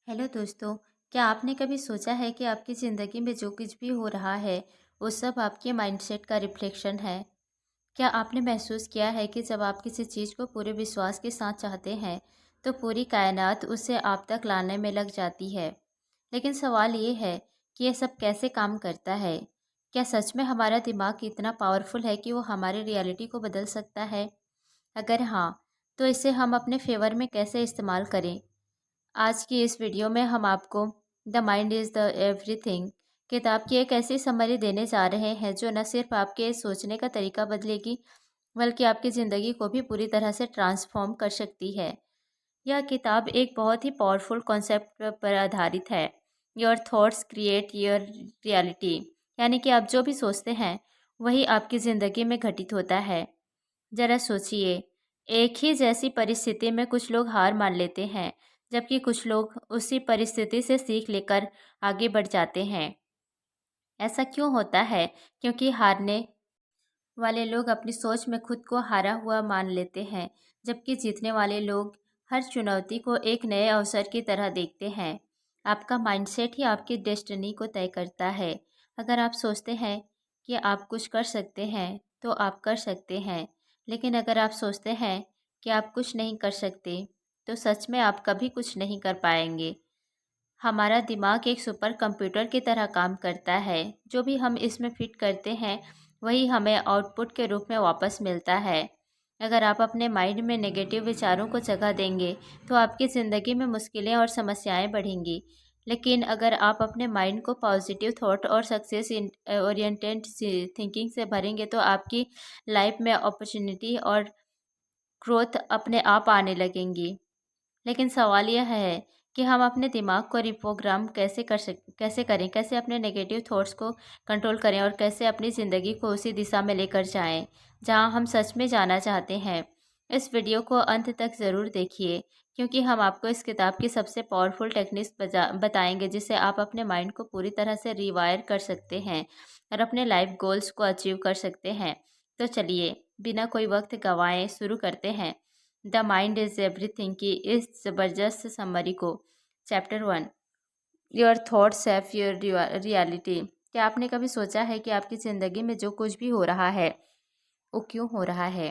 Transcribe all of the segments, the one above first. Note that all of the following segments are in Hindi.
हेलो दोस्तों। क्या आपने कभी सोचा है कि आपकी ज़िंदगी में जो कुछ भी हो रहा है वो सब आपके माइंडसेट का रिफ्लेक्शन है? क्या आपने महसूस किया है कि जब आप किसी चीज़ को पूरे विश्वास के साथ चाहते हैं तो पूरी कायनात उसे आप तक लाने में लग जाती है। लेकिन सवाल ये है कि ये सब कैसे काम करता है? क्या सच में हमारा दिमाग इतना पावरफुल है कि वो हमारी रियलिटी को बदल सकता है? अगर हाँ, तो इसे हम अपने फेवर में कैसे इस्तेमाल करें? आज की इस वीडियो में हम आपको the mind is the everything किताब की एक ऐसी समरी देने जा रहे हैं जो न सिर्फ आपके सोचने का तरीका बदलेगी बल्कि आपकी ज़िंदगी को भी पूरी तरह से ट्रांसफॉर्म कर सकती है। यह किताब एक बहुत ही पावरफुल कॉन्सेप्ट पर आधारित है। Your thoughts create your reality, यानी कि आप जो भी सोचते हैं वही आपकी ज़िंदगी में घटित होता है। ज़रा सोचिए, एक ही जैसी परिस्थिति में कुछ लोग हार मान लेते हैं, जबकि कुछ लोग उसी परिस्थिति से सीख लेकर आगे बढ़ जाते हैं। ऐसा क्यों होता है? क्योंकि हारने वाले लोग अपनी सोच में खुद को हारा हुआ मान लेते हैं, जबकि जीतने वाले लोग हर चुनौती को एक नए अवसर की तरह देखते हैं। आपका माइंडसेट ही आपकी डेस्टिनी को तय करता है। अगर आप सोचते हैं कि आप कुछ कर सकते हैं, तो आप कर सकते हैं। लेकिन अगर आप सोचते हैं कि आप कुछ नहीं कर सकते, तो सच में आप कभी कुछ नहीं कर पाएंगे। हमारा दिमाग एक सुपर कंप्यूटर की तरह काम करता है। जो भी हम इसमें फिट करते हैं वही हमें आउटपुट के रूप में वापस मिलता है। अगर आप अपने माइंड में नेगेटिव विचारों को जगह देंगे तो आपकी ज़िंदगी में मुश्किलें और समस्याएं बढ़ेंगी। लेकिन अगर आप अपने माइंड को पॉजिटिव थॉट और सक्सेस ओरिएंटेड थिंकिंग से भरेंगे तो आपकी लाइफ में अपॉर्चुनिटी और ग्रोथ अपने आप आने लगेंगी। लेकिन सवाल यह है कि हम अपने दिमाग को रिप्रोग्राम कैसे करें, कैसे अपने नेगेटिव थॉट्स को कंट्रोल करें और कैसे अपनी ज़िंदगी को उसी दिशा में लेकर जाएं जहां हम सच में जाना चाहते हैं। इस वीडियो को अंत तक ज़रूर देखिए, क्योंकि हम आपको इस किताब की सबसे पावरफुल टेक्निक्स बताएंगे जिससे आप अपने माइंड को पूरी तरह से रिवायर कर सकते हैं और अपने लाइफ गोल्स को अचीव कर सकते हैं। तो चलिए, बिना कोई वक्त गंवाए शुरू करते हैं द माइंड इज़ एवरीथिंग की इस ज़बरदस्त समरी को। Chapter 1, your thoughts have your reality. क्या आपने कभी सोचा है कि आपकी ज़िंदगी में जो कुछ भी हो रहा है वो क्यों हो रहा है?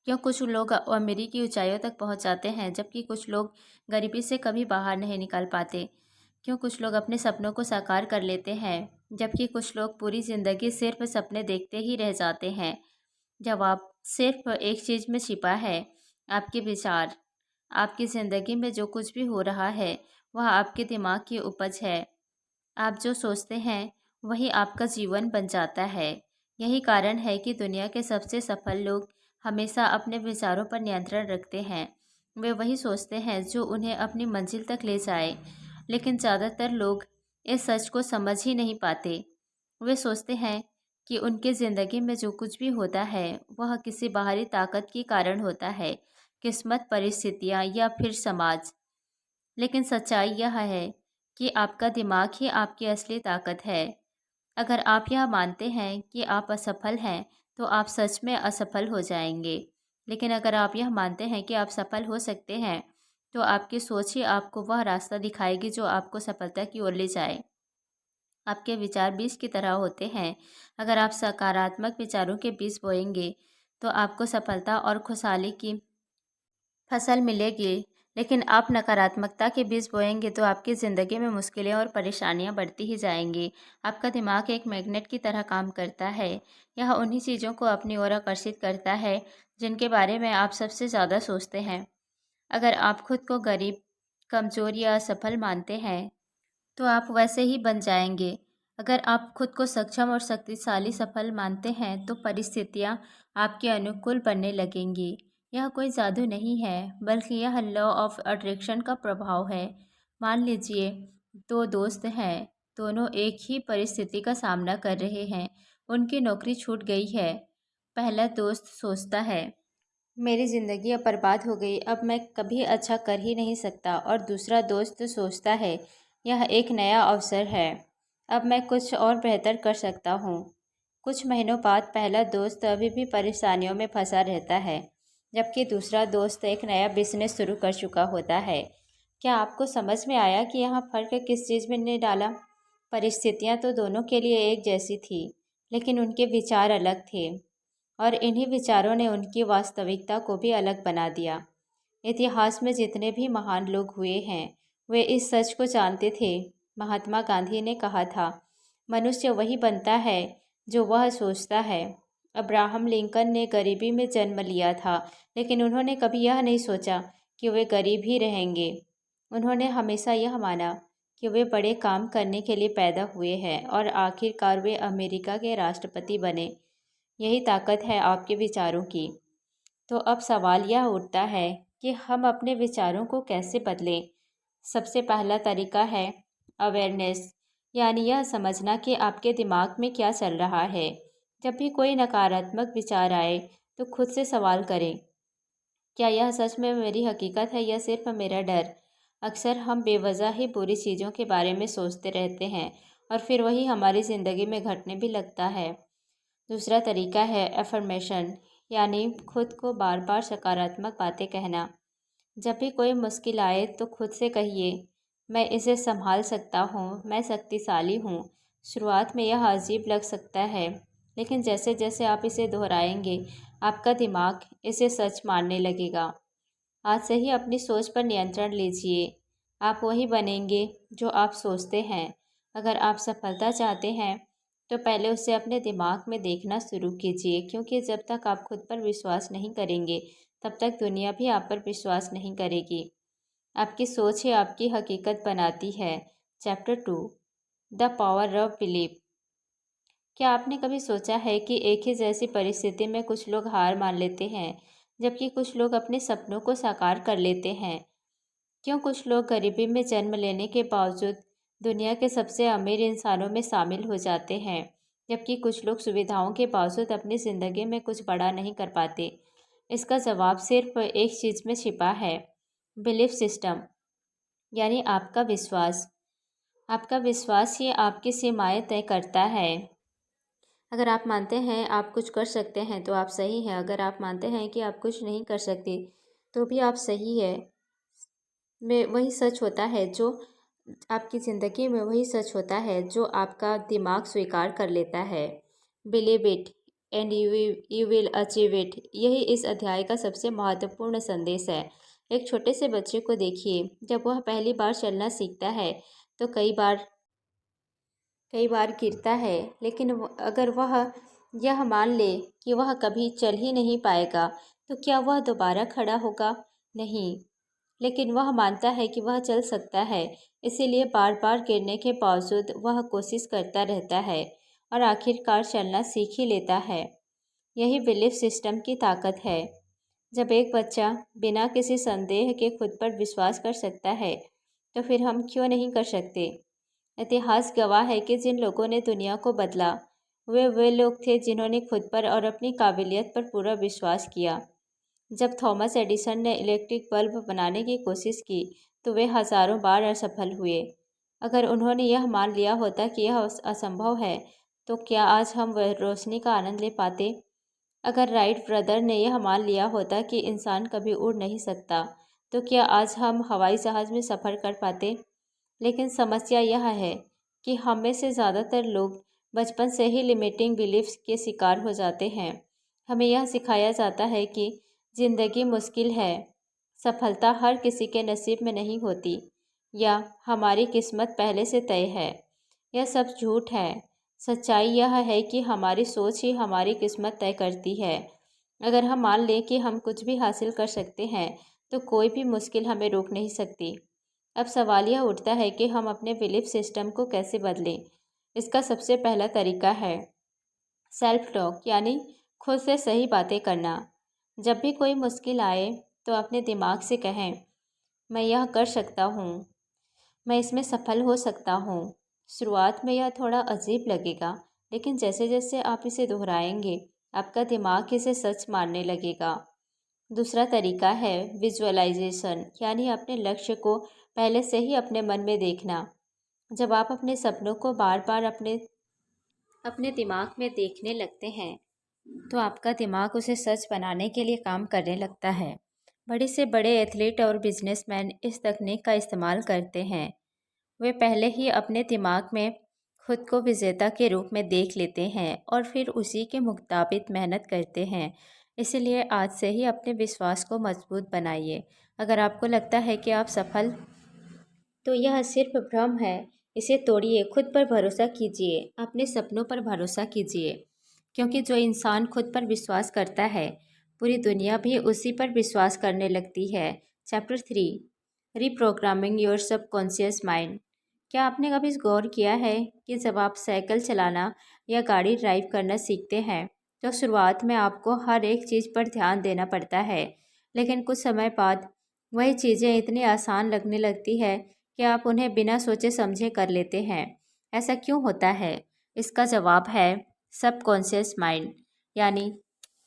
क्यों कुछ लोग अमीरी की ऊंचाइयों तक पहुंच जाते हैं जबकि कुछ लोग गरीबी से कभी बाहर नहीं निकल पाते? क्यों कुछ लोग अपने सपनों को साकार कर लेते हैं जबकि कुछ लोग पूरी ज़िंदगी सिर्फ सपने देखते ही रह जाते हैं? जवाब सिर्फ एक चीज़ में छिपा है, आपके विचार। आपकी ज़िंदगी में जो कुछ भी हो रहा है वह आपके दिमाग की उपज है। आप जो सोचते हैं वही आपका जीवन बन जाता है। यही कारण है कि दुनिया के सबसे सफल लोग हमेशा अपने विचारों पर नियंत्रण रखते हैं। वे वही सोचते हैं जो उन्हें अपनी मंजिल तक ले जाए। लेकिन ज़्यादातर लोग इस सच को समझ ही नहीं पाते। वे सोचते हैं कि उनकी ज़िंदगी में जो कुछ भी होता है वह किसी बाहरी ताकत के कारण होता है, किस्मत, परिस्थितियाँ या फिर समाज। लेकिन सच्चाई यह है कि आपका दिमाग ही आपकी असली ताकत है। अगर आप यह मानते हैं कि आप असफल हैं, तो आप सच में असफल हो जाएंगे। लेकिन अगर आप यह मानते हैं कि आप सफल हो सकते हैं, तो आपकी सोच ही आपको वह रास्ता दिखाएगी जो आपको सफलता की ओर ले जाए। आपके विचार बीज की तरह होते हैं। अगर आप सकारात्मक विचारों के बीज बोएंगे, तो आपको सफलता और खुशहाली की फसल मिलेगी। लेकिन आप नकारात्मकता के बीज बोएंगे तो आपकी ज़िंदगी में मुश्किलें और परेशानियां बढ़ती ही जाएंगी। आपका दिमाग एक मैग्नेट की तरह काम करता है। यह उन्हीं चीज़ों को अपनी ओर आकर्षित करता है जिनके बारे में आप सबसे ज़्यादा सोचते हैं। अगर आप खुद को गरीब, कमज़ोर या असफल मानते हैं, तो आप वैसे ही बन जाएंगे। अगर आप खुद को सक्षम और शक्तिशाली सफल मानते हैं तो परिस्थितियाँ आपके अनुकूल बनने लगेंगी। यह कोई जादू नहीं है, बल्कि यह लॉ ऑफ अट्रैक्शन का प्रभाव है। मान लीजिए, दो दोस्त हैं, दोनों एक ही परिस्थिति का सामना कर रहे हैं। उनकी नौकरी छूट गई है। पहला दोस्त सोचता है, मेरी ज़िंदगी अब बर्बाद हो गई, अब मैं कभी अच्छा कर ही नहीं सकता। और दूसरा दोस्त सोचता है, यह एक नया अवसर है, अब मैं कुछ और बेहतर कर सकता हूँ। कुछ महीनों बाद पहला दोस्त अभी भी परेशानियों में फंसा रहता है, जबकि दूसरा दोस्त एक नया बिजनेस शुरू कर चुका होता है। क्या आपको समझ में आया कि यहाँ फ़र्क किस चीज़ में ने डाला? परिस्थितियाँ तो दोनों के लिए एक जैसी थी, लेकिन उनके विचार अलग थे, और इन्हीं विचारों ने उनकी वास्तविकता को भी अलग बना दिया। इतिहास में जितने भी महान लोग हुए हैं, वे इस सच को जानते थे। महात्मा गांधी ने कहा था, मनुष्य वही बनता है जो वह सोचता है। अब्राहम लिंकन ने गरीबी में जन्म लिया था, लेकिन उन्होंने कभी यह नहीं सोचा कि वे गरीब ही रहेंगे। उन्होंने हमेशा यह माना कि वे बड़े काम करने के लिए पैदा हुए हैं, और आखिरकार वे अमेरिका के राष्ट्रपति बने। यही ताकत है आपके विचारों की। तो अब सवाल यह उठता है कि हम अपने विचारों को कैसे बदलें। सबसे पहला तरीका है अवेयरनेस, यानी यह समझना कि आपके दिमाग में क्या चल रहा है। जब भी कोई नकारात्मक विचार आए तो खुद से सवाल करें, क्या यह सच में मेरी हकीकत है या सिर्फ मेरा डर? अक्सर हम बेवजह ही बुरी चीज़ों के बारे में सोचते रहते हैं, और फिर वही हमारी ज़िंदगी में घटने भी लगता है। दूसरा तरीका है एफर्मेशन, यानी खुद को बार बार सकारात्मक बातें कहना। जब भी कोई मुश्किल आए तो खुद से कहिए, मैं इसे संभाल सकता हूँ, मैं शक्तिशाली हूँ। शुरुआत में यह अजीब लग सकता है, लेकिन जैसे जैसे आप इसे दोहराएंगे, आपका दिमाग इसे सच मानने लगेगा। आज से ही अपनी सोच पर नियंत्रण लीजिए। आप वही बनेंगे जो आप सोचते हैं। अगर आप सफलता चाहते हैं तो पहले उसे अपने दिमाग में देखना शुरू कीजिए, क्योंकि जब तक आप खुद पर विश्वास नहीं करेंगे, तब तक दुनिया भी आप पर विश्वास नहीं करेगी। आपकी सोच ही आपकी हकीकत बनाती है। Chapter 2, the power of belief. क्या आपने कभी सोचा है कि एक ही जैसी परिस्थिति में कुछ लोग हार मान लेते हैं, जबकि कुछ लोग अपने सपनों को साकार कर लेते हैं? क्यों कुछ लोग गरीबी में जन्म लेने के बावजूद दुनिया के सबसे अमीर इंसानों में शामिल हो जाते हैं, जबकि कुछ लोग सुविधाओं के बावजूद अपनी ज़िंदगी में कुछ बड़ा नहीं कर पाते? इसका जवाब सिर्फ एक चीज़ में छिपा है, बिलीफ सिस्टम, यानी आपका विश्वास। आपका विश्वास ही आपकी सीमाएं तय करता है। अगर आप मानते हैं आप कुछ कर सकते हैं तो आप सही हैं। अगर आप मानते हैं कि आप कुछ नहीं कर सकते तो भी आप सही है। में वही सच होता है जो आपकी ज़िंदगी में वही सच होता है जो आपका दिमाग स्वीकार कर लेता है। Believe it and you will achieve it, यही इस अध्याय का सबसे महत्वपूर्ण संदेश है। एक छोटे से बच्चे को देखिए, जब वह पहली बार चलना सीखता है तो कई बार गिरता है, लेकिन अगर वह यह मान ले कि वह कभी चल ही नहीं पाएगा, तो क्या वह दोबारा खड़ा होगा? नहीं, लेकिन वह मानता है कि वह चल सकता है, इसीलिए बार बार गिरने के बावजूद वह कोशिश करता रहता है और आखिरकार चलना सीख ही लेता है। यही बिलीफ सिस्टम की ताकत है। जब एक बच्चा बिना किसी संदेह के खुद पर विश्वास कर सकता है, तो फिर हम क्यों नहीं कर सकते? इतिहास गवाह है कि जिन लोगों ने दुनिया को बदला, वे लोग थे जिन्होंने खुद पर और अपनी काबिलियत पर पूरा विश्वास किया। जब थॉमस एडिसन ने इलेक्ट्रिक बल्ब बनाने की कोशिश की, तो वे हजारों बार असफल हुए। अगर उन्होंने यह मान लिया होता कि यह असंभव है, तो क्या आज हम वह रोशनी का आनंद ले पाते? अगर राइट ब्रदर ने यह मान लिया होता कि इंसान कभी उड़ नहीं सकता, तो क्या आज हम हवाई जहाज़ में सफ़र कर पाते? लेकिन समस्या यह है कि हम में से ज़्यादातर लोग बचपन से ही लिमिटिंग बिलीफ्स के शिकार हो जाते हैं। हमें यह सिखाया जाता है कि ज़िंदगी मुश्किल है, सफलता हर किसी के नसीब में नहीं होती, या हमारी किस्मत पहले से तय है। यह सब झूठ है। सच्चाई यह है कि हमारी सोच ही हमारी किस्मत तय करती है। अगर हम मान लें कि हम कुछ भी हासिल कर सकते हैं, तो कोई भी मुश्किल हमें रोक नहीं सकती। अब सवाल यह उठता है कि हम अपने बिलीफ सिस्टम को कैसे बदलें। इसका सबसे पहला तरीका है सेल्फ टॉक, यानी खुद से सही बातें करना। जब भी कोई मुश्किल आए तो अपने दिमाग से कहें, मैं यह कर सकता हूँ, मैं इसमें सफल हो सकता हूँ। शुरुआत में यह थोड़ा अजीब लगेगा, लेकिन जैसे जैसे आप इसे दोहराएंगे, आपका दिमाग इसे सच मानने लगेगा। दूसरा तरीका है विजुअलाइजेशन, यानी अपने लक्ष्य को पहले से ही अपने मन में देखना। जब आप अपने सपनों को बार बार अपने अपने दिमाग में देखने लगते हैं, तो आपका दिमाग उसे सच बनाने के लिए काम करने लगता है। बड़े से बड़े एथलीट और बिजनेसमैन इस तकनीक का इस्तेमाल करते हैं। वे पहले ही अपने दिमाग में खुद को विजेता के रूप में देख लेते हैं और फिर उसी के मुताबिक मेहनत करते हैं। इसलिए आज से ही अपने विश्वास को मजबूत बनाइए। अगर आपको लगता है कि आप सफल, तो यह सिर्फ भ्रम है। इसे तोड़िए, खुद पर भरोसा कीजिए, अपने सपनों पर भरोसा कीजिए, क्योंकि जो इंसान खुद पर विश्वास करता है, पूरी दुनिया भी उसी पर विश्वास करने लगती है। Chapter 3, reprogramming your subconscious mind. क्या आपने कभी गौर किया है कि जब आप साइकिल चलाना या गाड़ी ड्राइव करना सीखते हैं, तो शुरुआत में आपको हर एक चीज़ पर ध्यान देना पड़ता है, लेकिन कुछ समय बाद वही चीज़ें इतनी आसान लगने लगती है कि आप उन्हें बिना सोचे समझे कर लेते हैं। ऐसा क्यों होता है? इसका जवाब है सबकॉन्शियस माइंड, यानी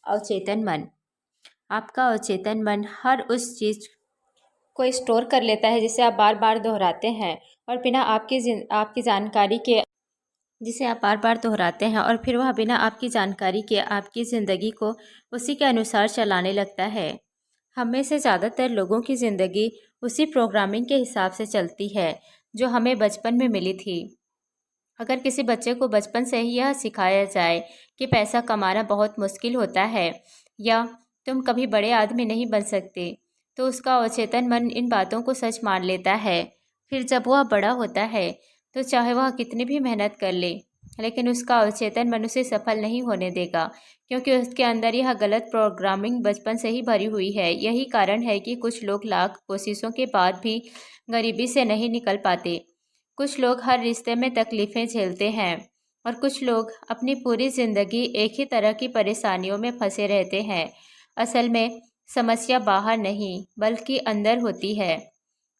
अवचेतन मन। आपका अवचेतन मन हर उस चीज़ को स्टोर कर लेता है जिसे आप बार बार दोहराते हैं और बिना आपकी जानकारी के जिसे आप बार बार दोहराते हैं और फिर वह बिना आपकी जानकारी के आपकी ज़िंदगी को उसी के अनुसार चलाने लगता है। हम में से ज़्यादातर लोगों की ज़िंदगी उसी प्रोग्रामिंग के हिसाब से चलती है जो हमें बचपन में मिली थी। अगर किसी बच्चे को बचपन से ही यह सिखाया जाए कि पैसा कमाना बहुत मुश्किल होता है या तुम कभी बड़े आदमी नहीं बन सकते, तो उसका अवचेतन मन इन बातों को सच मान लेता है। फिर जब वह बड़ा होता है, तो चाहे वह कितनी भी मेहनत कर ले, लेकिन उसका अवचेतन मन उसे सफल नहीं होने देगा, क्योंकि उसके अंदर यह गलत प्रोग्रामिंग बचपन से ही भरी हुई है। यही कारण है कि कुछ लोग लाख कोशिशों के बाद भी गरीबी से नहीं निकल पाते। कुछ लोग हर रिश्ते में तकलीफ़ें झेलते हैं और कुछ लोग अपनी पूरी ज़िंदगी एक ही तरह की परेशानियों में फंसे रहते हैं। असल में समस्या बाहर नहीं, बल्कि अंदर होती है।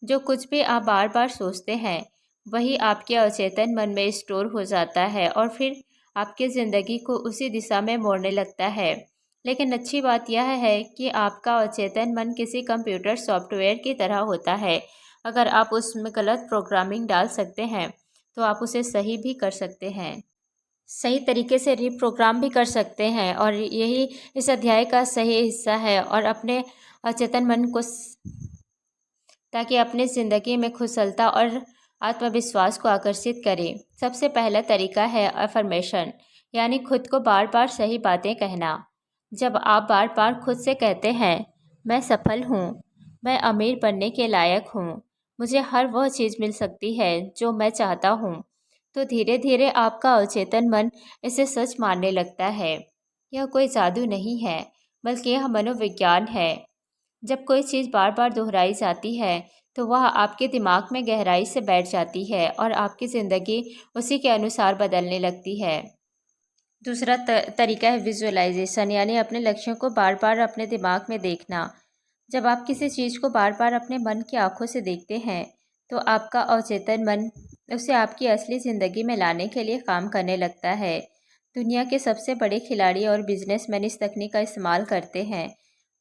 जो कुछ भी आप बार बार सोचते हैं, वही आपके अवचेतन मन में स्टोर हो जाता है और फिर आपकी ज़िंदगी को उसी दिशा में मोड़ने लगता है। लेकिन अच्छी बात यह है कि आपका अवचेतन मन किसी कंप्यूटर सॉफ्टवेयर की तरह होता है। अगर आप उसमें गलत प्रोग्रामिंग डाल सकते हैं, तो आप उसे सही भी कर सकते हैं, सही तरीके से रीप्रोग्राम भी कर सकते हैं, और यही इस अध्याय का सही हिस्सा है। और अपने अचेतन मन को ताकि अपनी ज़िंदगी में कुशलता और आत्मविश्वास को आकर्षित करें। सबसे पहला तरीका है अफर्मेशन, यानी खुद को बार बार सही बातें कहना। जब आप बार बार खुद से कहते हैं, मैं सफल हूँ, मैं अमीर बनने के लायक हूँ, मुझे हर वह चीज़ मिल सकती है जो मैं चाहता हूँ, तो धीरे धीरे आपका अवचेतन मन इसे सच मानने लगता है। यह कोई जादू नहीं है, बल्कि यह मनोविज्ञान है। जब कोई चीज़ बार बार दोहराई जाती है, तो वह आपके दिमाग में गहराई से बैठ जाती है और आपकी ज़िंदगी उसी के अनुसार बदलने लगती है। दूसरा तरीका है विजुअलाइजेशन, यानी अपने लक्ष्यों को बार बार अपने दिमाग में देखना। जब आप किसी चीज़ को बार बार अपने मन की आंखों से देखते हैं, तो आपका अवचेतन मन उसे आपकी असली ज़िंदगी में लाने के लिए काम करने लगता है। दुनिया के सबसे बड़े खिलाड़ी और बिजनेसमैन इस तकनीक का इस्तेमाल करते हैं।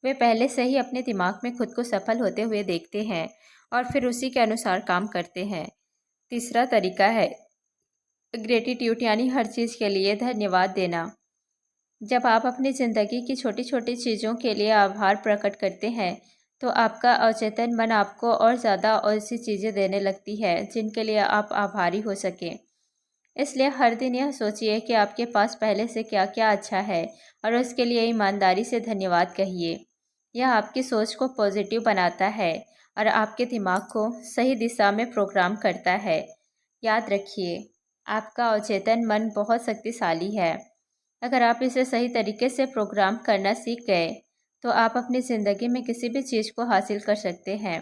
वे पहले से ही अपने दिमाग में खुद को सफल होते हुए देखते हैं और फिर उसी के अनुसार काम करते हैं। तीसरा तरीका है ग्रेटिट्यूड, यानी हर चीज़ के लिए धन्यवाद देना। जब आप अपनी ज़िंदगी की छोटी छोटी चीज़ों के लिए आभार प्रकट करते हैं, तो आपका अवचेतन मन आपको और ज़्यादा ऐसी चीज़ें देने लगती है जिनके लिए आप आभारी हो सकें। इसलिए हर दिन यह सोचिए कि आपके पास पहले से क्या क्या अच्छा है और उसके लिए ईमानदारी से धन्यवाद कहिए। यह आपकी सोच को पॉजिटिव बनाता है और आपके दिमाग को सही दिशा में प्रोग्राम करता है। याद रखिए, आपका अवचेतन मन बहुत शक्तिशाली है। अगर आप इसे सही तरीके से प्रोग्राम करना सीख गए, तो आप अपनी ज़िंदगी में किसी भी चीज़ को हासिल कर सकते हैं।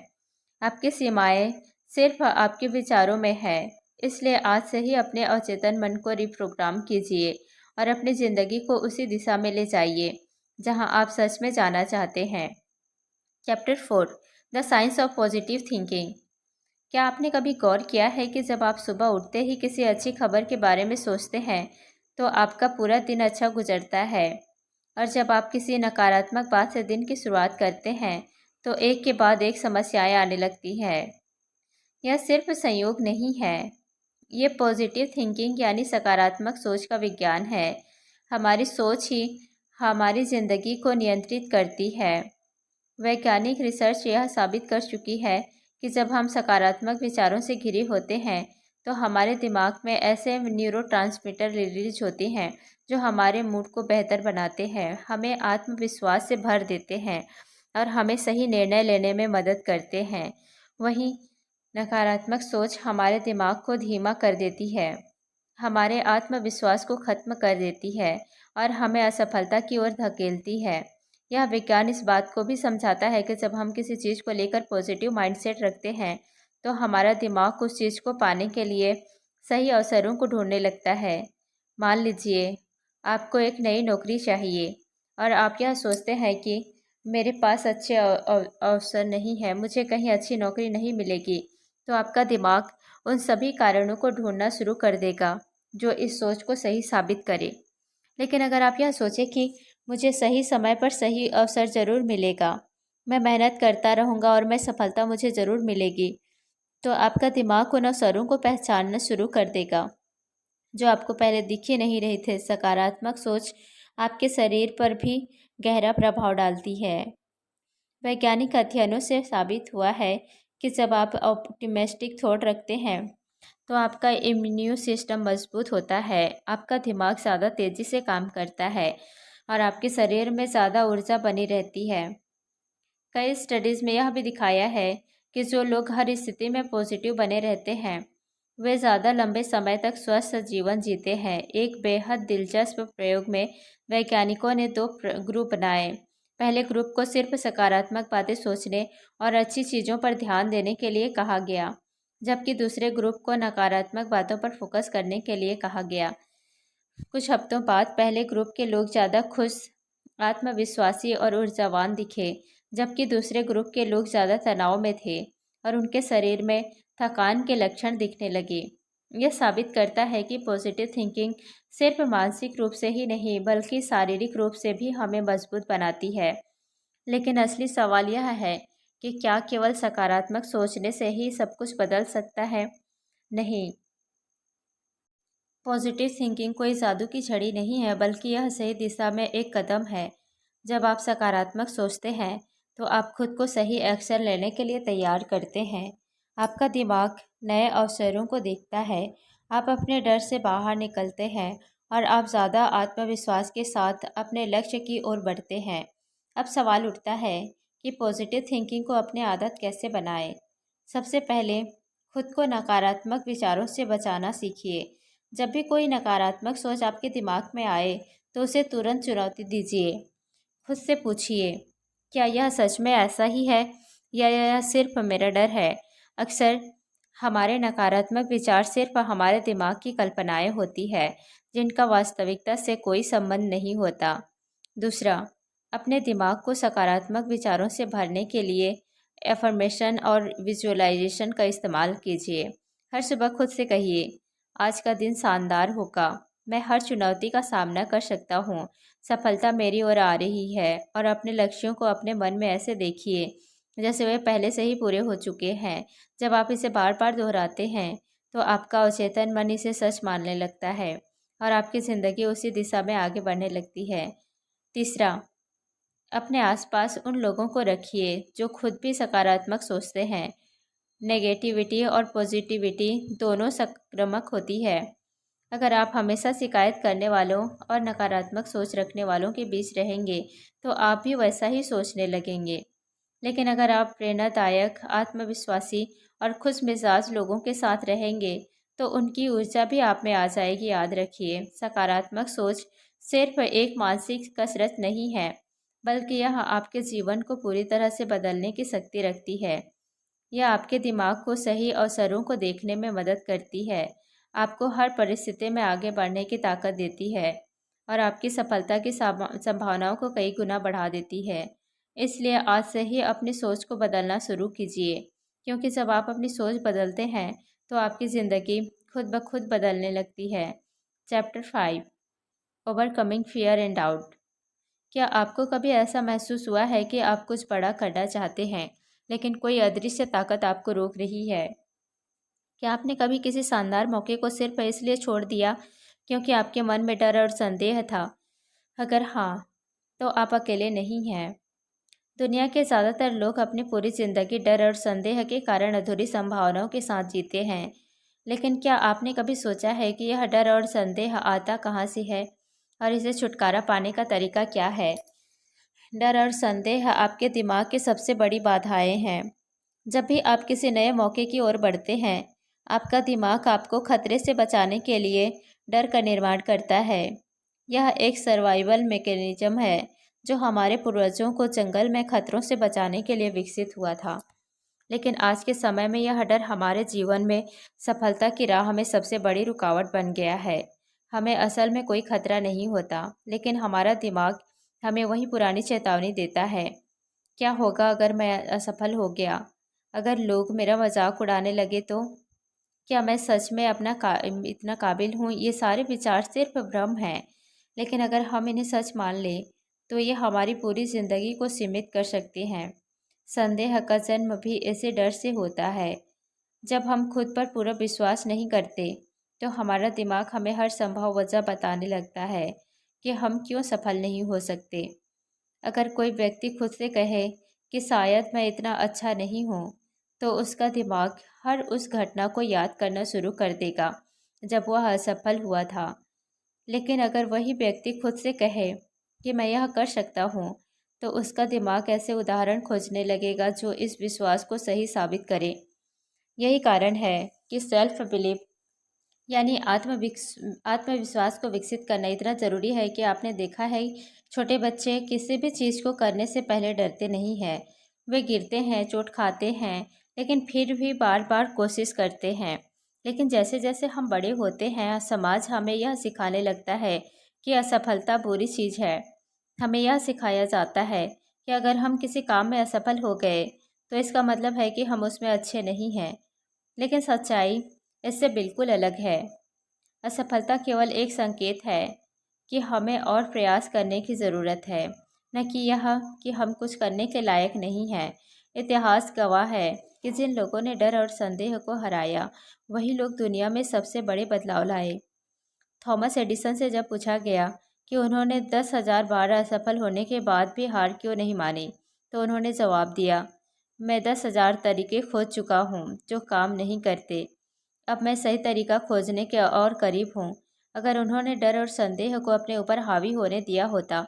आपकी सीमाएं सिर्फ आपके विचारों में है। इसलिए आज से ही अपने अवचेतन मन को रिप्रोग्राम कीजिए और अपनी ज़िंदगी को उसी दिशा में ले जाइए जहां आप सच में जाना चाहते हैं। Chapter 4, the science of positive thinking. क्या आपने कभी गौर किया है कि जब आप सुबह उठते ही किसी अच्छी खबर के बारे में सोचते हैं, तो आपका पूरा दिन अच्छा गुजरता है, और जब आप किसी नकारात्मक बात से दिन की शुरुआत करते हैं, तो एक के बाद एक समस्याएं आने लगती हैं। यह सिर्फ संयोग नहीं है, ये पॉजिटिव थिंकिंग यानी सकारात्मक सोच का विज्ञान है। हमारी सोच ही हमारी ज़िंदगी को नियंत्रित करती है। वैज्ञानिक रिसर्च यह साबित कर चुकी है कि जब हम सकारात्मक विचारों से घिरे होते हैं तो हमारे दिमाग में ऐसे न्यूरोट्रांसमीटर रिलीज होते हैं जो हमारे मूड को बेहतर बनाते हैं, हमें आत्मविश्वास से भर देते हैं और हमें सही निर्णय लेने में मदद करते हैं। वहीं नकारात्मक सोच हमारे दिमाग को धीमा कर देती है, हमारे आत्मविश्वास को खत्म कर देती है और हमें असफलता की ओर धकेलती है। यह विज्ञान इस बात को भी समझाता है कि जब हम किसी चीज़ को लेकर पॉजिटिव माइंडसेट रखते हैं तो हमारा दिमाग उस चीज़ को पाने के लिए सही अवसरों को ढूंढने लगता है। मान लीजिए आपको एक नई नौकरी चाहिए और आप यह सोचते हैं कि मेरे पास अच्छे अवसर नहीं है, मुझे कहीं अच्छी नौकरी नहीं मिलेगी, तो आपका दिमाग उन सभी कारणों को ढूंढना शुरू कर देगा जो इस सोच को सही साबित करे। लेकिन अगर आप यह सोचें कि मुझे सही समय पर सही अवसर ज़रूर मिलेगा, मैं मेहनत करता रहूँगा और मैं सफलता मुझे ज़रूर मिलेगी, तो आपका दिमाग उन अवसरों को पहचानना शुरू कर देगा जो आपको पहले दिख ही नहीं रहे थे। सकारात्मक सोच आपके शरीर पर भी गहरा प्रभाव डालती है। वैज्ञानिक अध्ययनों से साबित हुआ है कि जब आप ऑप्टिमिस्टिक थॉट रखते हैं तो आपका इम्यून सिस्टम मजबूत होता है, आपका दिमाग ज़्यादा तेज़ी से काम करता है और आपके शरीर में ज़्यादा ऊर्जा बनी रहती है। कई स्टडीज़ में यह भी दिखाया है कि जो लोग हर स्थिति में पॉजिटिव बने रहते हैं वे ज़्यादा लंबे समय तक स्वस्थ जीवन जीते हैं। एक बेहद दिलचस्प प्रयोग में वैज्ञानिकों ने दो ग्रुप बनाए। पहले ग्रुप को सिर्फ सकारात्मक बातें सोचने और अच्छी चीज़ों पर ध्यान देने के लिए कहा गया, जबकि दूसरे ग्रुप को नकारात्मक बातों पर फोकस करने के लिए कहा गया। कुछ हफ्तों बाद पहले ग्रुप के लोग ज़्यादा खुश, आत्मविश्वासी और ऊर्जावान दिखे, जबकि दूसरे ग्रुप के लोग ज़्यादा तनाव में थे और उनके शरीर में थकान के लक्षण दिखने लगे। यह साबित करता है कि पॉजिटिव थिंकिंग सिर्फ मानसिक रूप से ही नहीं बल्कि शारीरिक रूप से भी हमें मजबूत बनाती है। लेकिन असली सवाल यह है कि क्या केवल सकारात्मक सोचने से ही सब कुछ बदल सकता है? नहीं। पॉजिटिव थिंकिंग कोई जादू की छड़ी नहीं है, बल्कि यह सही दिशा में एक कदम है। जब आप सकारात्मक सोचते हैं तो आप खुद को सही एक्शन लेने के लिए तैयार करते हैं। आपका दिमाग नए अवसरों को देखता है, आप अपने डर से बाहर निकलते हैं और आप ज़्यादा आत्मविश्वास के साथ अपने लक्ष्य की ओर बढ़ते हैं। अब सवाल उठता है कि पॉजिटिव थिंकिंग को अपनी आदत कैसे बनाएं। सबसे पहले खुद को नकारात्मक विचारों से बचाना सीखिए। जब भी कोई नकारात्मक सोच आपके दिमाग में आए तो उसे तुरंत चुनौती दीजिए। खुद से पूछिए, क्या यह सच में ऐसा ही है या यह सिर्फ मेरा डर है? अक्सर हमारे नकारात्मक विचार सिर्फ हमारे दिमाग की कल्पनाएं होती है जिनका वास्तविकता से कोई संबंध नहीं होता। दूसरा, अपने दिमाग को सकारात्मक विचारों से भरने के लिए एफर्मेशन और विजुअलाइजेशन का इस्तेमाल कीजिए। हर सुबह खुद से कहिए, आज का दिन शानदार होगा, मैं हर चुनौती का सामना कर सकता हूँ, सफलता मेरी ओर आ रही है। और अपने लक्ष्यों को अपने मन में ऐसे देखिए जैसे वे पहले से ही पूरे हो चुके हैं। जब आप इसे बार बार दोहराते हैं तो आपका अचेतन मन इसे सच मानने लगता है और आपकी ज़िंदगी उसी दिशा में आगे बढ़ने लगती है। तीसरा, अपने आसपास उन लोगों को रखिए जो खुद भी सकारात्मक सोचते हैं। नेगेटिविटी और पॉजिटिविटी दोनों संक्रामक होती है। अगर आप हमेशा शिकायत करने वालों और नकारात्मक सोच रखने वालों के बीच रहेंगे तो आप भी वैसा ही सोचने लगेंगे। लेकिन अगर आप प्रेरणादायक, आत्मविश्वासी और खुशमिजाज लोगों के साथ रहेंगे तो उनकी ऊर्जा भी आप में आ जाएगी। याद रखिए, सकारात्मक सोच सिर्फ एक मानसिक कसरत नहीं है, बल्कि यह आपके जीवन को पूरी तरह से बदलने की शक्ति रखती है। यह आपके दिमाग को सही अवसरों को देखने में मदद करती है, आपको हर परिस्थिति में आगे बढ़ने की ताकत देती है और आपकी सफलता की संभावनाओं को कई गुना बढ़ा देती है। इसलिए आज से ही अपनी सोच को बदलना शुरू कीजिए, क्योंकि जब आप अपनी सोच बदलते हैं तो आपकी ज़िंदगी खुद ब खुद बदलने लगती है। Chapter 5, overcoming fear and doubt. क्या आपको कभी ऐसा महसूस हुआ है कि आप कुछ बड़ा करना चाहते हैं लेकिन कोई अदृश्य ताकत आपको रोक रही है? क्या आपने कभी किसी शानदार मौके को सिर्फ इसलिए छोड़ दिया क्योंकि आपके मन में डर और संदेह था? अगर हाँ, तो आप अकेले नहीं हैं। दुनिया के ज़्यादातर लोग अपनी पूरी ज़िंदगी डर और संदेह के कारण अधूरी संभावनाओं के साथ जीते हैं। लेकिन क्या आपने कभी सोचा है कि यह डर और संदेह आता कहाँ से है और इसे छुटकारा पाने का तरीका क्या है? डर और संदेह आपके दिमाग की सबसे बड़ी बाधाएं हैं। जब भी आप किसी नए मौके की ओर बढ़ते हैं, आपका दिमाग आपको खतरे से बचाने के लिए डर का निर्माण करता है। यह एक सर्वाइवल मैकेनिज्म है जो हमारे पूर्वजों को जंगल में खतरों से बचाने के लिए विकसित हुआ था। लेकिन आज के समय में यह डर हमारे जीवन में सफलता की राह में सबसे बड़ी रुकावट बन गया है। हमें असल में कोई खतरा नहीं होता, लेकिन हमारा दिमाग हमें वही पुरानी चेतावनी देता है। क्या होगा अगर मैं असफल हो गया? अगर लोग मेरा मजाक उड़ाने लगे तो? क्या मैं सच में इतना काबिल हूँ? ये सारे विचार सिर्फ भ्रम हैं, लेकिन अगर हम इन्हें सच मान लें तो ये हमारी पूरी ज़िंदगी को सीमित कर सकते हैं। संदेह का जन्म भी ऐसे डर से होता है। जब हम खुद पर पूरा विश्वास नहीं करते तो हमारा दिमाग हमें हर संभव वजह बताने लगता है कि हम क्यों सफल नहीं हो सकते। अगर कोई व्यक्ति खुद से कहे कि शायद मैं इतना अच्छा नहीं हूँ, तो उसका दिमाग हर उस घटना को याद करना शुरू कर देगा जब वह असफल हुआ था। लेकिन अगर वही व्यक्ति खुद से कहे कि मैं यह कर सकता हूँ, तो उसका दिमाग ऐसे उदाहरण खोजने लगेगा जो इस विश्वास को सही साबित करे। यही कारण है कि सेल्फ बिलीफ यानी आत्मविश्वास को विकसित करना इतना ज़रूरी है कि आपने देखा है छोटे बच्चे किसी भी चीज़ को करने से पहले डरते नहीं हैं। वे गिरते हैं, चोट खाते हैं, लेकिन फिर भी बार बार कोशिश करते हैं। लेकिन जैसे जैसे हम बड़े होते हैं, समाज हमें यह सिखाने लगता है कि असफलता बुरी चीज़ है। हमें यह सिखाया जाता है कि अगर हम किसी काम में असफल हो गए तो इसका मतलब है कि हम उसमें अच्छे नहीं हैं। लेकिन सच्चाई इससे बिल्कुल अलग है। असफलता केवल एक संकेत है कि हमें और प्रयास करने की ज़रूरत है, न कि यह कि हम कुछ करने के लायक नहीं हैं। इतिहास गवाह है कि जिन लोगों ने डर और संदेह को हराया, वही लोग दुनिया में सबसे बड़े बदलाव लाए। थॉमस एडिसन से जब पूछा गया कि उन्होंने 10,000 बार असफल होने के बाद भी हार क्यों नहीं मानी, तो उन्होंने जवाब दिया, मैं 10,000 तरीके खोज चुका हूँ जो काम नहीं करते। अब मैं सही तरीका खोजने के और करीब हूँ। अगर उन्होंने डर और संदेह को अपने ऊपर हावी होने दिया होता,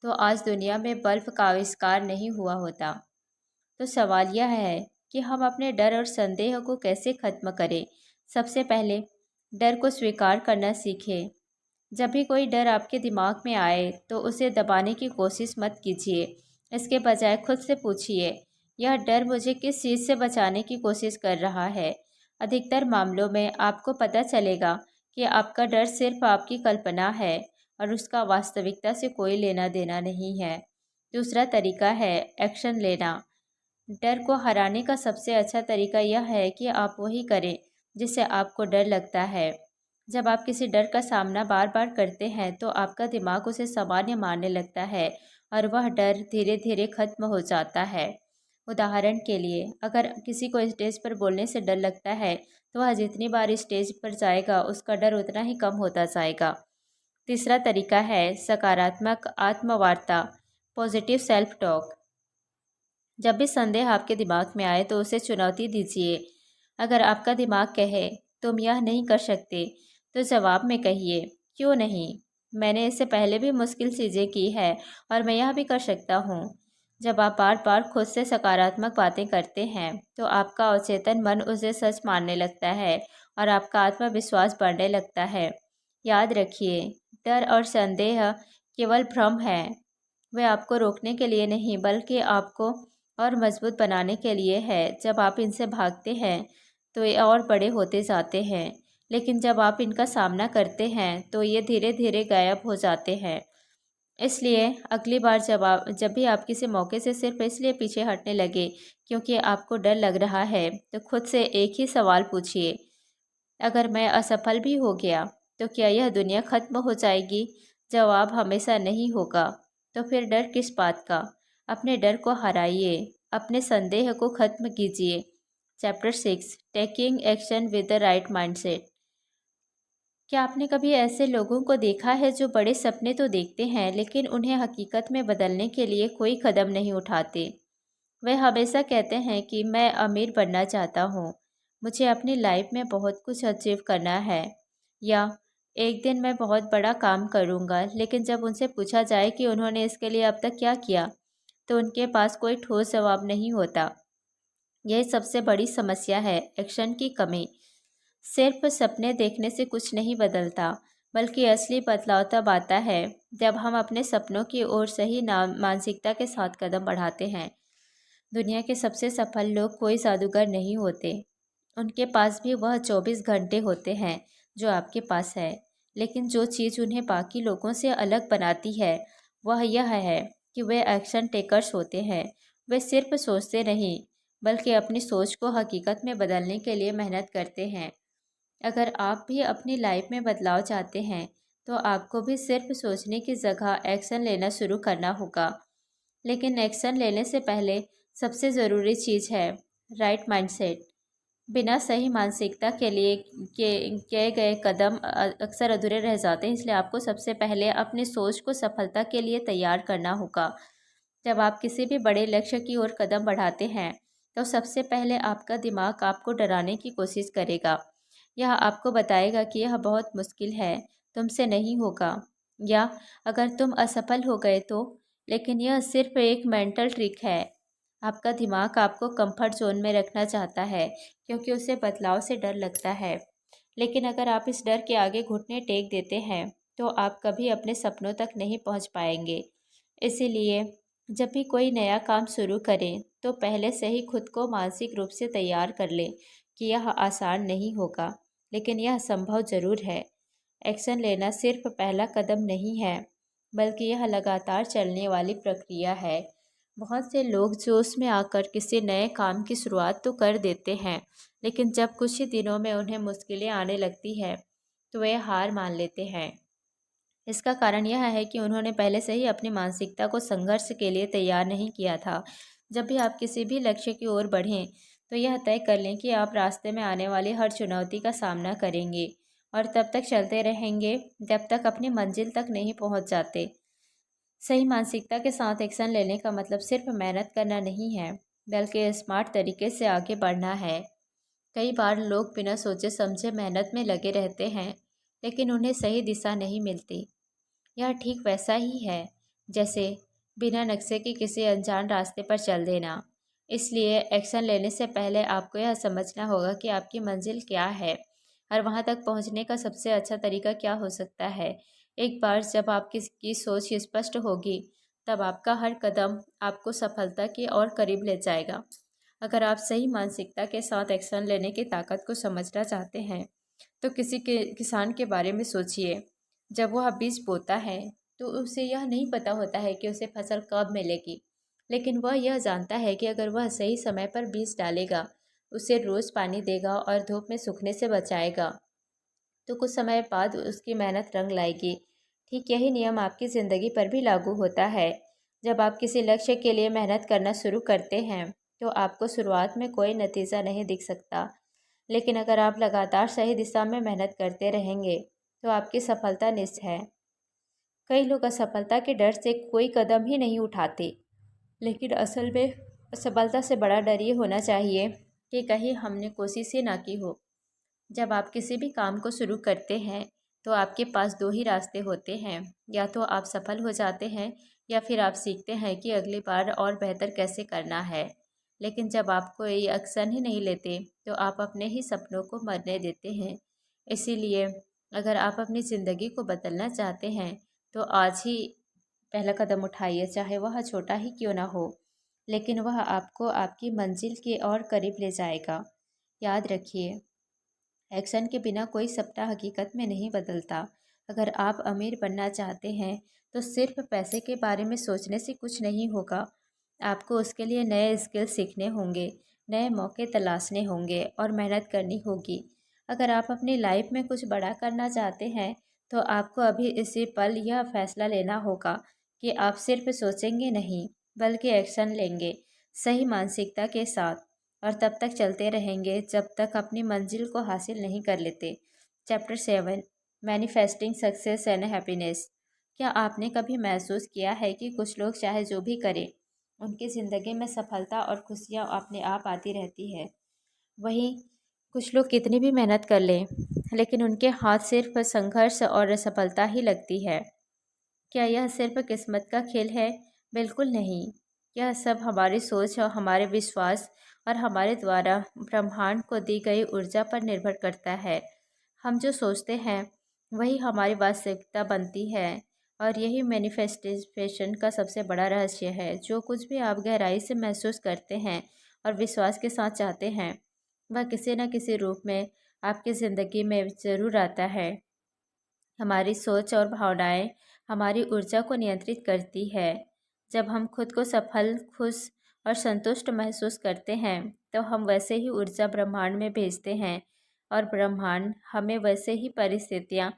तो आज दुनिया में बल्ब का आविष्कार नहीं हुआ होता। तो सवाल यह है कि हम अपने डर और संदेह को कैसे खत्म करें। सबसे पहले डर को स्वीकार करना सीखें। जब भी कोई डर आपके दिमाग में आए तो उसे दबाने की कोशिश मत कीजिए। इसके बजाय खुद से पूछिए, यह डर मुझे किस चीज़ से बचाने की कोशिश कर रहा है। अधिकतर मामलों में आपको पता चलेगा कि आपका डर सिर्फ आपकी कल्पना है और उसका वास्तविकता से कोई लेना देना नहीं है। दूसरा तरीका है एक्शन लेना। डर को हराने का सबसे अच्छा तरीका यह है कि आप वही करें जिससे आपको डर लगता है। जब आप किसी डर का सामना बार बार करते हैं तो आपका दिमाग उसे सामान्य मानने लगता है और वह डर धीरे धीरे खत्म हो जाता है। उदाहरण के लिए, अगर किसी को स्टेज पर बोलने से डर लगता है तो वह जितनी बार स्टेज पर जाएगा उसका डर उतना ही कम होता जाएगा। तीसरा तरीका है सकारात्मक आत्मवार्ता, पॉजिटिव सेल्फ टॉक। जब भी संदेह आपके दिमाग में आए तो उसे चुनौती दीजिए। अगर आपका दिमाग कहे तुम यह नहीं कर सकते, तो जवाब में कहिए, क्यों नहीं, मैंने इससे पहले भी मुश्किल चीज़ें की है और मैं यह भी कर सकता हूँ। जब आप बार बार खुद से सकारात्मक बातें करते हैं तो आपका अवचेतन मन उसे सच मानने लगता है और आपका आत्मविश्वास बढ़ने लगता है। याद रखिए, डर और संदेह केवल भ्रम है। वे आपको रोकने के लिए नहीं बल्कि आपको और मजबूत बनाने के लिए है। जब आप इनसे भागते हैं तो ये और बड़े होते जाते हैं, लेकिन जब आप इनका सामना करते हैं तो ये धीरे धीरे गायब हो जाते हैं। इसलिए अगली बार जब भी आप किसी मौके से सिर्फ इसलिए पीछे हटने लगे क्योंकि आपको डर लग रहा है, तो खुद से एक ही सवाल पूछिए, अगर मैं असफल भी हो गया तो क्या यह दुनिया खत्म हो जाएगी? जवाब हमेशा नहीं होगा। तो फिर डर किस बात का? अपने डर को हराइए, अपने संदेह को खत्म कीजिए। Chapter 6, taking action with the right mindset. क्या आपने कभी ऐसे लोगों को देखा है जो बड़े सपने तो देखते हैं लेकिन उन्हें हकीकत में बदलने के लिए कोई कदम नहीं उठाते? वे हमेशा कहते हैं कि मैं अमीर बनना चाहता हूँ, मुझे अपनी लाइफ में बहुत कुछ अचीव करना है, या एक दिन मैं बहुत बड़ा काम करूँगा। लेकिन जब उनसे पूछा जाए कि उन्होंने इसके लिए अब तक क्या किया, तो उनके पास कोई ठोस जवाब नहीं होता। यह सबसे बड़ी समस्या है, एक्शन की कमी। सिर्फ सपने देखने से कुछ नहीं बदलता, बल्कि असली बदलाव तब आता है जब हम अपने सपनों की ओर सही नाम मानसिकता के साथ कदम बढ़ाते हैं। दुनिया के सबसे सफल लोग कोई जादूगर नहीं होते। उनके पास भी वह 24 घंटे होते हैं जो आपके पास है। लेकिन जो चीज़ उन्हें बाकी लोगों से अलग बनाती है वह यह है कि वे एक्शन टेकर्स होते हैं। वे सिर्फ सोचते नहीं, बल्कि अपनी सोच को हकीकत में बदलने के लिए मेहनत करते हैं। अगर आप भी अपनी लाइफ में बदलाव चाहते हैं, तो आपको भी सिर्फ सोचने की जगह एक्शन लेना शुरू करना होगा। लेकिन एक्शन लेने से पहले सबसे ज़रूरी चीज़ है राइट माइंडसेट। बिना सही मानसिकता के लिए किए गए कदम अक्सर अधूरे रह जाते हैं। इसलिए आपको सबसे पहले अपनी सोच को सफलता के लिए तैयार करना होगा। जब आप किसी भी बड़े लक्ष्य की ओर कदम बढ़ाते हैं, तो सबसे पहले आपका दिमाग आपको डराने की कोशिश करेगा। यह आपको बताएगा कि यह बहुत मुश्किल है, तुमसे नहीं होगा, या अगर तुम असफल हो गए तो। लेकिन यह सिर्फ एक मेंटल ट्रिक है। आपका दिमाग आपको कंफर्ट जोन में रखना चाहता है, क्योंकि उसे बदलाव से डर लगता है। लेकिन अगर आप इस डर के आगे घुटने टेक देते हैं, तो आप कभी अपने सपनों तक नहीं पहुंच पाएंगे। इसीलिए जब भी कोई नया काम शुरू करें, तो पहले से ही खुद को मानसिक रूप से तैयार कर लें कि यह आसान नहीं होगा, लेकिन यह संभव ज़रूर है। एक्शन लेना सिर्फ पहला कदम नहीं है, बल्कि यह लगातार चलने वाली प्रक्रिया है। बहुत से लोग जोश में आकर किसी नए काम की शुरुआत तो कर देते हैं, लेकिन जब कुछ ही दिनों में उन्हें मुश्किलें आने लगती है, तो वे हार मान लेते हैं। इसका कारण यह है कि उन्होंने पहले से ही अपनी मानसिकता को संघर्ष के लिए तैयार नहीं किया था। जब भी आप किसी भी लक्ष्य की ओर बढ़ें, तो यह तय कर लें कि आप रास्ते में आने वाली हर चुनौती का सामना करेंगे, और तब तक चलते रहेंगे जब तक अपनी मंजिल तक नहीं पहुंच जाते। सही मानसिकता के साथ एक्शन लेने का मतलब सिर्फ मेहनत करना नहीं है, बल्कि स्मार्ट तरीके से आगे बढ़ना है। कई बार लोग बिना सोचे समझे मेहनत में लगे रहते हैं, लेकिन उन्हें सही दिशा नहीं मिलती। यह ठीक वैसा ही है जैसे बिना नक्शे के किसी अनजान रास्ते पर चल देना। इसलिए एक्शन लेने से पहले आपको यह समझना होगा कि आपकी मंजिल क्या है और वहां तक पहुंचने का सबसे अच्छा तरीका क्या हो सकता है। एक बार जब आपकी सोच स्पष्ट होगी, तब आपका हर कदम आपको सफलता की ओर करीब ले जाएगा। अगर आप सही मानसिकता के साथ एक्शन लेने की ताकत को समझना चाहते हैं, तो किसी के किसान के बारे में सोचिए। जब वह बीज बोता है, तो उसे यह नहीं पता होता है कि उसे फसल कब मिलेगी, लेकिन वह यह जानता है कि अगर वह सही समय पर बीज डालेगा, उसे रोज़ पानी देगा और धूप में सूखने से बचाएगा, तो कुछ समय बाद उसकी मेहनत रंग लाएगी। ठीक यही नियम आपकी ज़िंदगी पर भी लागू होता है। जब आप किसी लक्ष्य के लिए मेहनत करना शुरू करते हैं, तो आपको शुरुआत में कोई नतीजा नहीं दिख सकता, लेकिन अगर आप लगातार सही दिशा में मेहनत करते रहेंगे, तो आपकी सफलता निश्चित है। कई लोग असफलता के डर से कोई कदम ही नहीं उठाते, लेकिन असल में असफलता से बड़ा डर ये होना चाहिए कि कहीं हमने कोशिश ही ना की हो। जब आप किसी भी काम को शुरू करते हैं, तो आपके पास दो ही रास्ते होते हैं। या तो आप सफल हो जाते हैं, या फिर आप सीखते हैं कि अगली बार और बेहतर कैसे करना है। लेकिन जब आप कोई एक्शन ही नहीं लेते, तो आप अपने ही सपनों को मरने देते हैं। इसीलिए अगर आप अपनी ज़िंदगी को बदलना चाहते हैं, तो आज ही पहला कदम उठाइए, चाहे वह छोटा ही क्यों ना हो, लेकिन वह आपको आपकी मंजिल की ओर करीब ले जाएगा। याद रखिए, एक्शन के बिना कोई सपना हकीकत में नहीं बदलता। अगर आप अमीर बनना चाहते हैं, तो सिर्फ पैसे के बारे में सोचने से कुछ नहीं होगा। आपको उसके लिए नए स्किल सीखने होंगे, नए मौके तलाशने होंगे और मेहनत करनी होगी। अगर आप अपनी लाइफ में कुछ बड़ा करना चाहते हैं, तो आपको अभी इसी पल यह फैसला लेना होगा कि आप सिर्फ सोचेंगे नहीं, बल्कि एक्शन लेंगे, सही मानसिकता के साथ। और तब तक चलते रहेंगे जब तक अपनी मंजिल को हासिल नहीं कर लेते। Chapter 7, manifesting success and happiness. क्या आपने कभी महसूस किया है कि कुछ लोग चाहे जो भी करें, उनकी ज़िंदगी में सफलता और खुशियाँ अपने आप आती रहती है? वहीं कुछ लोग कितनी भी मेहनत कर लें, लेकिन उनके हाथ सिर्फ संघर्ष और असफलता ही लगती है। क्या यह सिर्फ किस्मत का खेल है? बिल्कुल नहीं। यह सब हमारी सोच और हमारे विश्वास और हमारे द्वारा ब्रह्मांड को दी गई ऊर्जा पर निर्भर करता है। हम जो सोचते हैं वही हमारी वास्तविकता बनती है, और यही मैनिफेस्टेशन का सबसे बड़ा रहस्य है। जो कुछ भी आप गहराई से महसूस करते हैं और विश्वास के साथ चाहते हैं, वह किसी न किसी रूप में आपकी ज़िंदगी में ज़रूर आता है। हमारी सोच और भावनाएं हमारी ऊर्जा को नियंत्रित करती है। जब हम खुद को सफल, खुश और संतुष्ट महसूस करते हैं, तो हम वैसे ही ऊर्जा ब्रह्मांड में भेजते हैं, और ब्रह्मांड हमें वैसे ही परिस्थितियाँ,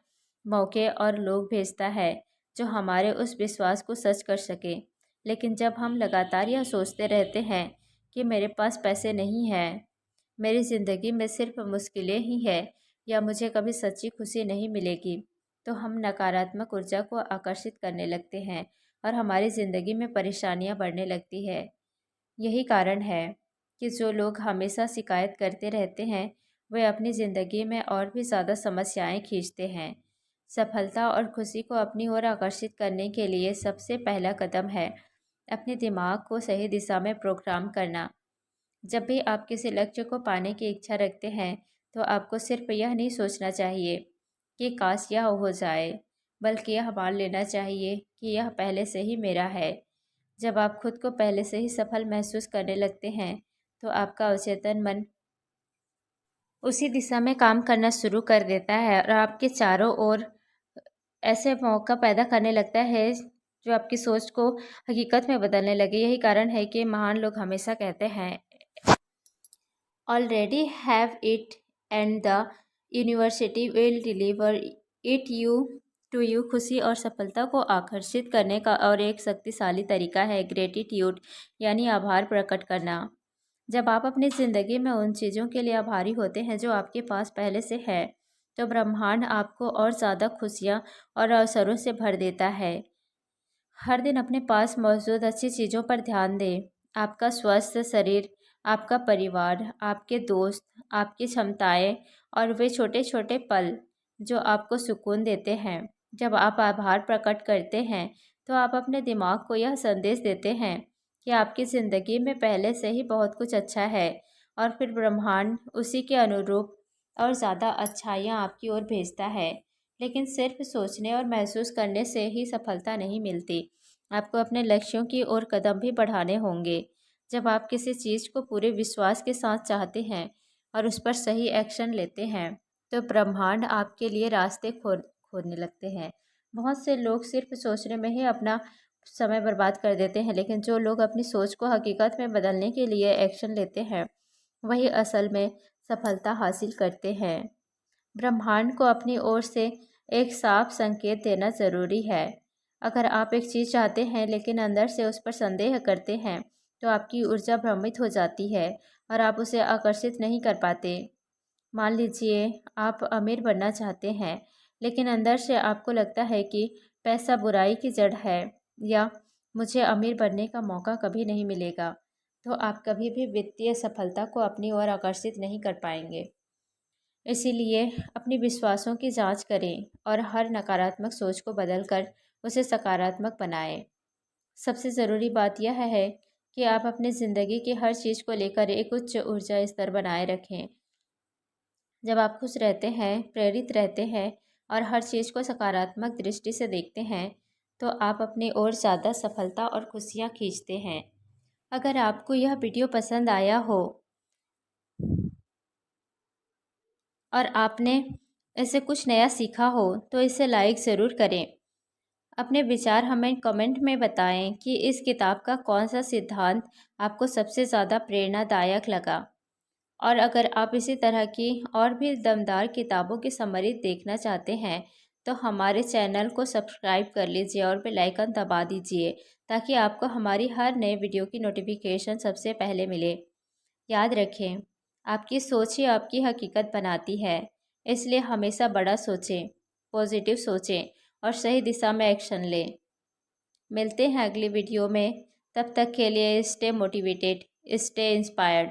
मौके और लोग भेजता है जो हमारे उस विश्वास को सच कर सके। लेकिन जब हम लगातार यह सोचते रहते हैं कि मेरे पास पैसे नहीं हैं, मेरी ज़िंदगी में सिर्फ मुश्किलें ही हैं, या मुझे कभी सच्ची खुशी नहीं मिलेगी, तो हम नकारात्मक ऊर्जा को आकर्षित करने लगते हैं और हमारी ज़िंदगी में परेशानियां बढ़ने लगती है। यही कारण है कि जो लोग हमेशा शिकायत करते रहते हैं, वे अपनी ज़िंदगी में और भी ज़्यादा समस्याएं खींचते हैं। सफलता और खुशी को अपनी ओर आकर्षित करने के लिए सबसे पहला कदम है अपने दिमाग को सही दिशा में प्रोग्राम करना। जब भी आप किसी लक्ष्य को पाने की इच्छा रखते हैं, तो आपको सिर्फ यह नहीं सोचना चाहिए कि काश यह हो जाए, बल्कि यह मान लेना चाहिए कि यह पहले से ही मेरा है। जब आप खुद को पहले से ही सफल महसूस करने लगते हैं, तो आपका अवचेतन मन उसी दिशा में काम करना शुरू कर देता है और आपके चारों ओर ऐसे मौका पैदा करने लगता है जो आपकी सोच को हकीकत में बदलने लगे। यही कारण है कि महान लोग हमेशा कहते हैं, already have it and the university will deliver it you to you। खुशी और सफलता को आकर्षित करने का और एक शक्तिशाली तरीका है ग्रेटिट्यूड, यानी आभार प्रकट करना। जब आप अपनी ज़िंदगी में उन चीज़ों के लिए आभारी होते हैं जो आपके पास पहले से है, तो ब्रह्मांड आपको और ज़्यादा खुशियाँ और अवसरों से भर देता है। हर दिन अपने पास मौजूद अच्छी चीज़ों पर ध्यान दें। आपका स्वस्थ शरीर, आपका परिवार, आपके दोस्त, आपकी क्षमताएं और वे छोटे छोटे पल जो आपको सुकून देते हैं। जब आप आभार प्रकट करते हैं, तो आप अपने दिमाग को यह संदेश देते हैं कि आपकी ज़िंदगी में पहले से ही बहुत कुछ अच्छा है, और फिर ब्रह्मांड उसी के अनुरूप और ज़्यादा अच्छाइयाँ आपकी ओर भेजता है। लेकिन सिर्फ सोचने और महसूस करने से ही सफलता नहीं मिलती। आपको अपने लक्ष्यों की ओर कदम भी बढ़ाने होंगे। जब आप किसी चीज़ को पूरे विश्वास के साथ चाहते हैं और उस पर सही एक्शन लेते हैं, तो ब्रह्मांड आपके लिए रास्ते खोदने लगते हैं। बहुत से लोग सिर्फ सोचने में ही अपना समय बर्बाद कर देते हैं, लेकिन जो लोग अपनी सोच को हकीकत में बदलने के लिए एक्शन लेते हैं, वही असल में सफलता हासिल करते हैं। ब्रह्मांड को अपनी ओर से एक साफ संकेत देना ज़रूरी है। अगर आप एक चीज़ चाहते हैं लेकिन अंदर से उस पर संदेह करते हैं, तो आपकी ऊर्जा भ्रमित हो जाती है और आप उसे आकर्षित नहीं कर पाते। मान लीजिए आप अमीर बनना चाहते हैं, लेकिन अंदर से आपको लगता है कि पैसा बुराई की जड़ है, या मुझे अमीर बनने का मौका कभी नहीं मिलेगा, तो आप कभी भी वित्तीय सफलता को अपनी ओर आकर्षित नहीं कर पाएंगे। इसीलिए अपने विश्वासों की जांच करें और हर नकारात्मक सोच को बदलकर उसे सकारात्मक बनाएं। सबसे ज़रूरी बात यह है कि आप अपनी ज़िंदगी की हर चीज़ को लेकर एक उच्च ऊर्जा स्तर बनाए रखें। जब आप खुश रहते हैं, प्रेरित रहते हैं और हर चीज़ को सकारात्मक दृष्टि से देखते हैं, तो आप अपनी ओर ज़्यादा सफलता और खुशियाँ खींचते हैं। अगर आपको यह वीडियो पसंद आया हो और आपने इससे कुछ नया सीखा हो, तो इसे लाइक ज़रूर करें। अपने विचार हमें कमेंट में बताएं कि इस किताब का कौन सा सिद्धांत आपको सबसे ज़्यादा प्रेरणादायक लगा। और अगर आप इसी तरह की और भी दमदार किताबों की समरी देखना चाहते हैं, तो हमारे चैनल को सब्सक्राइब कर लीजिए और बेल आइकन दबा दीजिए, ताकि आपको हमारी हर नए वीडियो की नोटिफिकेशन सबसे पहले मिले। याद रखें, आपकी सोच ही आपकी हकीकत बनाती है, इसलिए हमेशा बड़ा सोचें, पॉजिटिव सोचें और सही दिशा में एक्शन लें। मिलते हैं अगली वीडियो में, तब तक के लिए स्टे मोटिवेटेड, स्टे इंस्पायर्ड।